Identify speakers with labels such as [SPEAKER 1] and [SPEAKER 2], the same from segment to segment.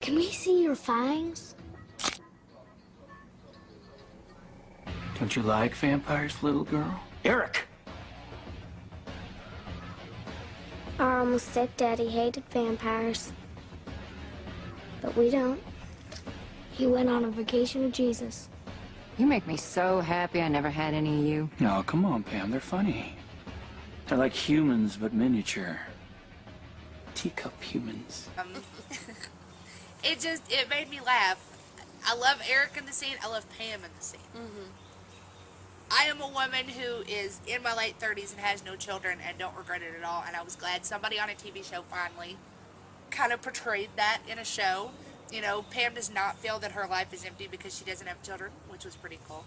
[SPEAKER 1] Can we see your fangs?
[SPEAKER 2] Don't you like vampires, little girl? Eric!
[SPEAKER 1] Our almost stepdaddy hated vampires. But we don't. He went on a vacation with Jesus.
[SPEAKER 3] You make me so happy I never had any of you.
[SPEAKER 2] No, come on, Pam. They're funny. They're like humans, but miniature. Teacup humans.
[SPEAKER 4] It made me laugh. I love Eric in the scene. I love Pam in the scene. I am a woman who is in my late 30s and has no children and don't regret it at all. And I was glad somebody on a TV show finally kind of portrayed that in a show. You know, Pam does not feel that her life is empty because she doesn't have children, which was pretty cool.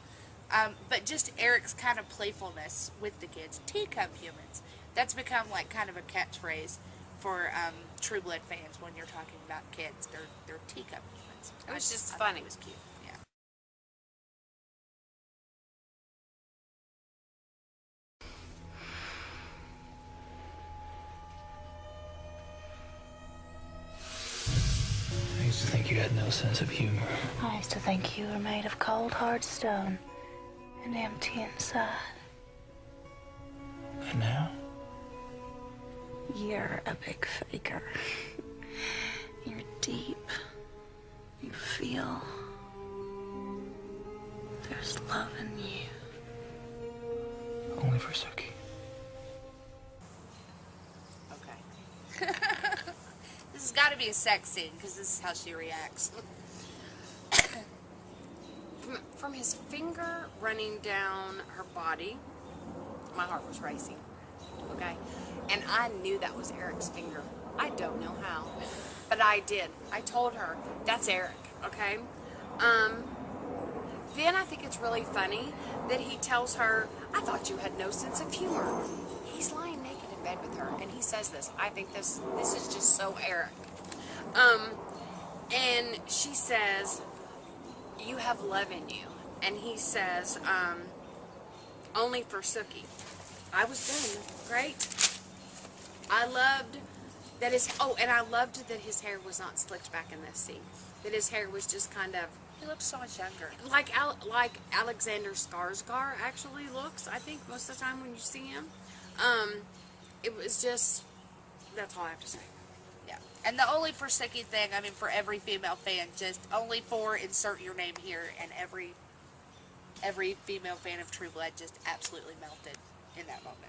[SPEAKER 4] But just Eric's kind of playfulness with the kids. Teacup humans. That's become like kind of a catchphrase for True Blood fans when you're talking about kids. They're teacup humans.
[SPEAKER 5] It was just funny.
[SPEAKER 4] It was cute. Yeah.
[SPEAKER 2] I used to think you had no sense of humor.
[SPEAKER 6] I used to think you were made of cold, hard stone and empty inside.
[SPEAKER 2] And now?
[SPEAKER 6] You're a big faker. You're deep. You feel. There's love in you.
[SPEAKER 2] Only for Suki.
[SPEAKER 4] Okay. This has got to be a sex scene because this is how she reacts.
[SPEAKER 5] From his finger running down her body, my heart was racing. Okay? And I knew that was Eric's finger. I don't know how. But I did. I told her, that's Eric, okay? Then I think it's really funny that he tells her, I thought you had no sense of humor. He's lying naked in bed with her, and he says this. I think this is just so Eric. And she says, you have love in you. And he says, only for Suki. I was done. Great. I loved that I loved that his hair was not slicked back in this scene. That his hair was just kind of,
[SPEAKER 4] He looks so much younger.
[SPEAKER 5] like Alexander Skarsgård actually looks, I think, most of the time when you see him. It was just, that's all I have to say.
[SPEAKER 4] Yeah. And the only for Suki thing, I mean, for every female fan, just only for insert your name here, and every female fan of True Blood just absolutely melted in that moment.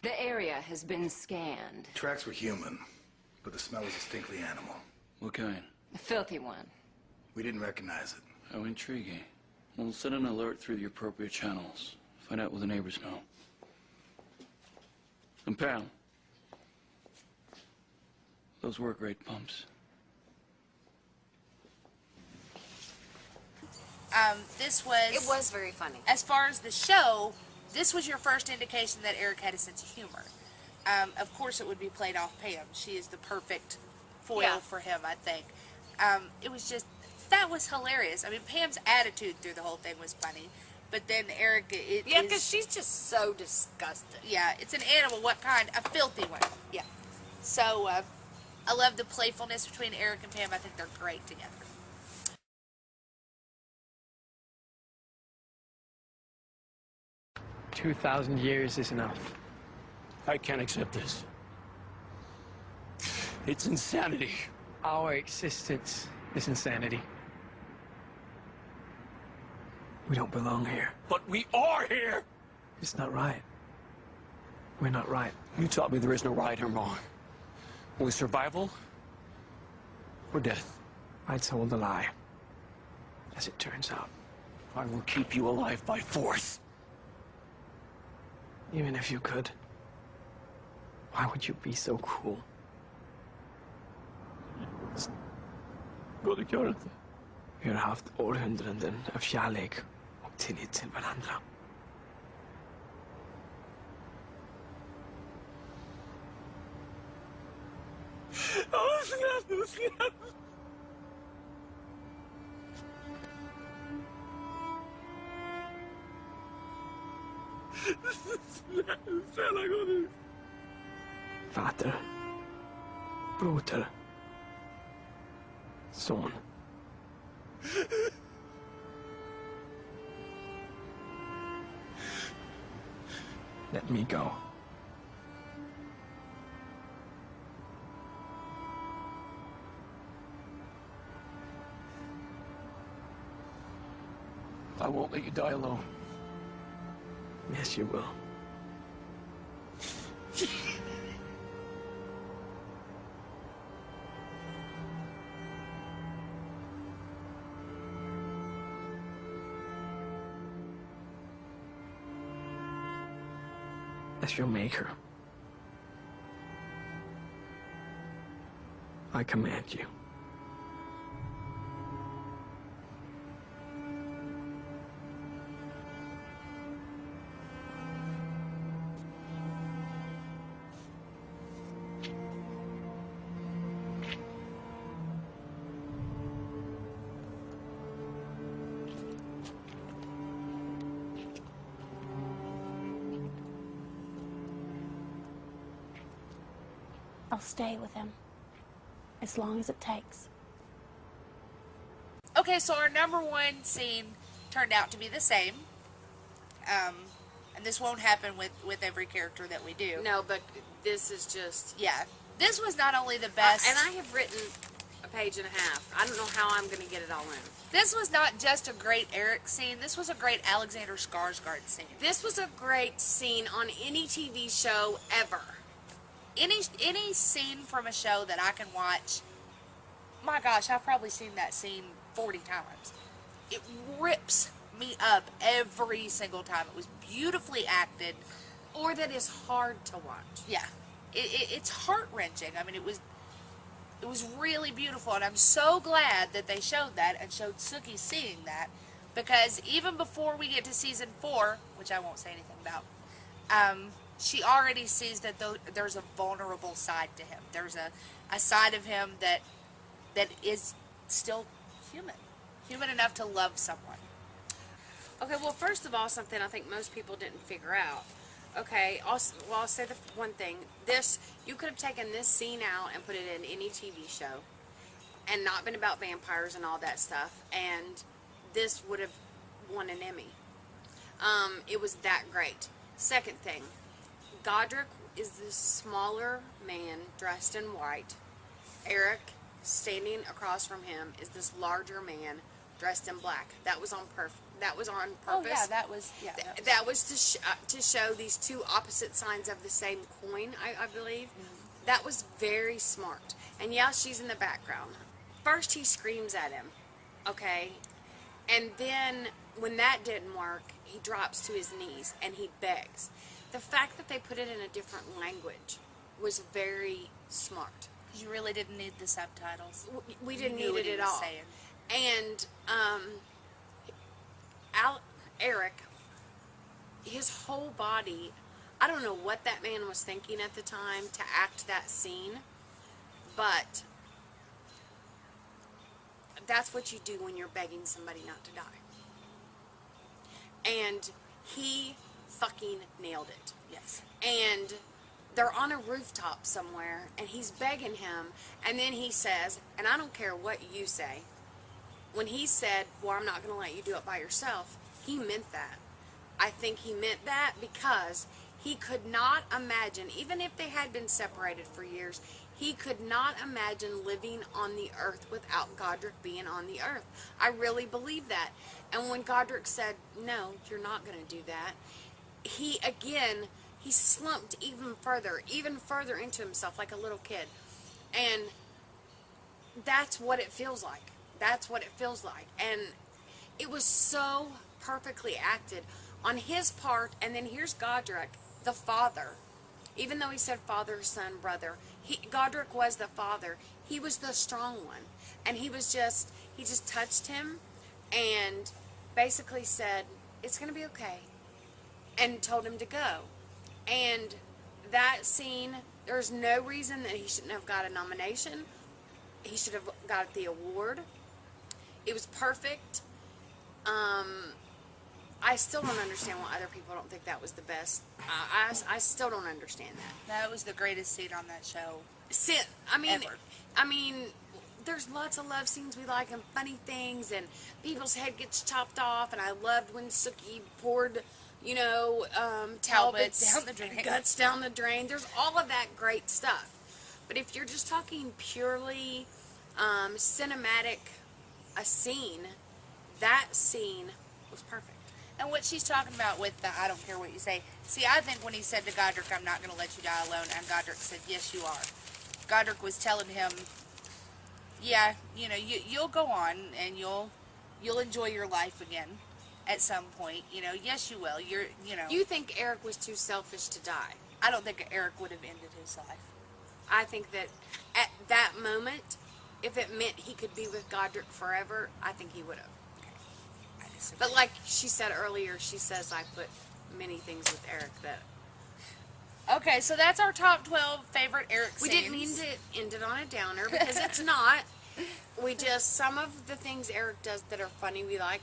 [SPEAKER 3] The area has been scanned.
[SPEAKER 7] Tracks were human, but the smell was distinctly animal.
[SPEAKER 2] What kind?
[SPEAKER 3] A filthy one.
[SPEAKER 7] We didn't recognize it.
[SPEAKER 2] How intriguing. We'll send an alert through the appropriate channels. Find out what the neighbors know. And Pam, those were great pumps.
[SPEAKER 5] It was very funny.
[SPEAKER 4] As far as the show, this was your first indication that Eric had a sense of humor. Of course, it would be played off Pam. She is the perfect foil for him, I think. It was just, that was hilarious. I mean, Pam's attitude through the whole thing was funny. But then Eric,
[SPEAKER 5] because she's just so disgusted.
[SPEAKER 4] Yeah, it's an animal. What kind? A filthy one. Yeah. So, I love the playfulness between Eric and Pam. I think they're great together.
[SPEAKER 8] 2,000 years is enough.
[SPEAKER 9] I can't accept this. It's insanity.
[SPEAKER 8] Our existence is insanity. We don't belong here.
[SPEAKER 9] But we are here!
[SPEAKER 8] It's not right. We're not right.
[SPEAKER 9] You taught me there is no right and wrong. Only survival or death.
[SPEAKER 8] I told a lie, as it turns out.
[SPEAKER 9] I will keep you alive by force.
[SPEAKER 8] Even if you could, why would you be so cruel?
[SPEAKER 9] Både gör inte.
[SPEAKER 8] Vi har haft århundraden av kärlek och tillit till varandra. Snälla gå nu. Vater. Broder. Son. Let me go.
[SPEAKER 9] I won't let you die alone.
[SPEAKER 8] Yes, you will. As your maker, I command you.
[SPEAKER 6] I'll stay with him as long as it takes.
[SPEAKER 4] Okay, so our number one scene turned out to be the same. And this won't happen with every character that we do.
[SPEAKER 5] No, but this is just...
[SPEAKER 4] Yeah. This was not only the best...
[SPEAKER 5] and I have written a page and a half. I don't know how I'm going to get it all in.
[SPEAKER 4] This was not just a great Eric scene. This was a great Alexander Skarsgård scene.
[SPEAKER 5] This was a great scene on any TV show ever.
[SPEAKER 4] Any scene from a show that I can watch, my gosh, I've probably seen that scene 40 times. It rips me up every single time. It was beautifully acted.
[SPEAKER 5] Or that is hard to watch.
[SPEAKER 4] Yeah. It's heart-wrenching. I mean, it was really beautiful, and I'm so glad that they showed that and showed Sookie seeing that, because even before we get to season 4, which I won't say anything about, she already sees that there's a vulnerable side to him. There's a side of him that is still human enough to love someone.
[SPEAKER 5] Okay, well, first of all, something I think most people didn't figure out. Okay, I'll say the one thing. You could have taken this scene out and put it in any TV show and not been about vampires and all that stuff, and this would have won an Emmy. It was that great. Second thing, Godric is this smaller man dressed in white. Eric, standing across from him, is this larger man dressed in black. That was on purpose.
[SPEAKER 4] Oh yeah, that was
[SPEAKER 5] That was to show these two opposite sides of the same coin, I believe. Mm-hmm. That was very smart. And yeah, she's in the background. First he screams at him, okay? And then when that didn't work, he drops to his knees and he begs. The fact that they put it in a different language was very smart.
[SPEAKER 4] You really didn't need the subtitles.
[SPEAKER 5] We didn't need it at all. And Eric, his whole body, I don't know what that man was thinking at the time to act that scene, but that's what you do when you're begging somebody not to die. And he fucking nailed it.
[SPEAKER 4] Yes.
[SPEAKER 5] And they're on a rooftop somewhere, and he's begging him, and then he says, and I don't care what you say, when he said, well, I'm not going to let you do it by yourself, he meant that. I think he meant that because he could not imagine, even if they had been separated for years, he could not imagine living on the earth without Godric being on the earth. I really believe that. And when Godric said, no, you're not going to do that, he slumped even further into himself like a little kid. And that's what it feels like. That's what it feels like. And it was so perfectly acted on his part. And then here's Godric, the father. Even though he said father, son, brother, Godric was the father. He was the strong one. And he just touched him and basically said, it's going to be okay. And told him to go. And that scene, there's no reason that he shouldn't have got a nomination. He should have got the award. It was perfect. I still don't understand why other people don't think that was the best. I still don't understand that.
[SPEAKER 4] That was the greatest scene on that show.
[SPEAKER 5] Ever. I mean, there's lots of love scenes we like and funny things, and people's head gets chopped off, and I loved when Sookie poured, Talbot's
[SPEAKER 4] down the drain.
[SPEAKER 5] guts down the drain. There's all of that great stuff. But if you're just talking purely cinematic, a scene, that scene was perfect.
[SPEAKER 4] And what she's talking about with the I don't care what you say. See, I think when he said to Godric, I'm not going to let you die alone, and Godric said, yes, you are. Godric was telling him, yeah, you'll go on, and you'll enjoy your life again at some point. Yes, you will.
[SPEAKER 5] You think Eric was too selfish to die?
[SPEAKER 4] I don't think Eric would have ended his life.
[SPEAKER 5] I think that at that moment, if it meant he could be with Godric forever, I think he would have. But like she said earlier, she says I put many things with Eric that...
[SPEAKER 4] Okay, so that's our top 12 favorite Eric scenes.
[SPEAKER 5] We didn't mean to end it on a downer, because it's not. Some of the things Eric does that are funny, we like.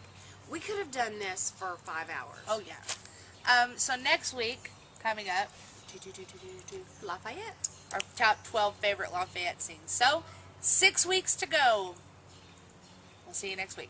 [SPEAKER 5] We could have done this for 5 hours.
[SPEAKER 4] Oh, yeah. So next week, coming up,
[SPEAKER 5] Lafayette.
[SPEAKER 4] our top 12 favorite Lafayette scenes. So, 6 weeks to go. We'll see you next week.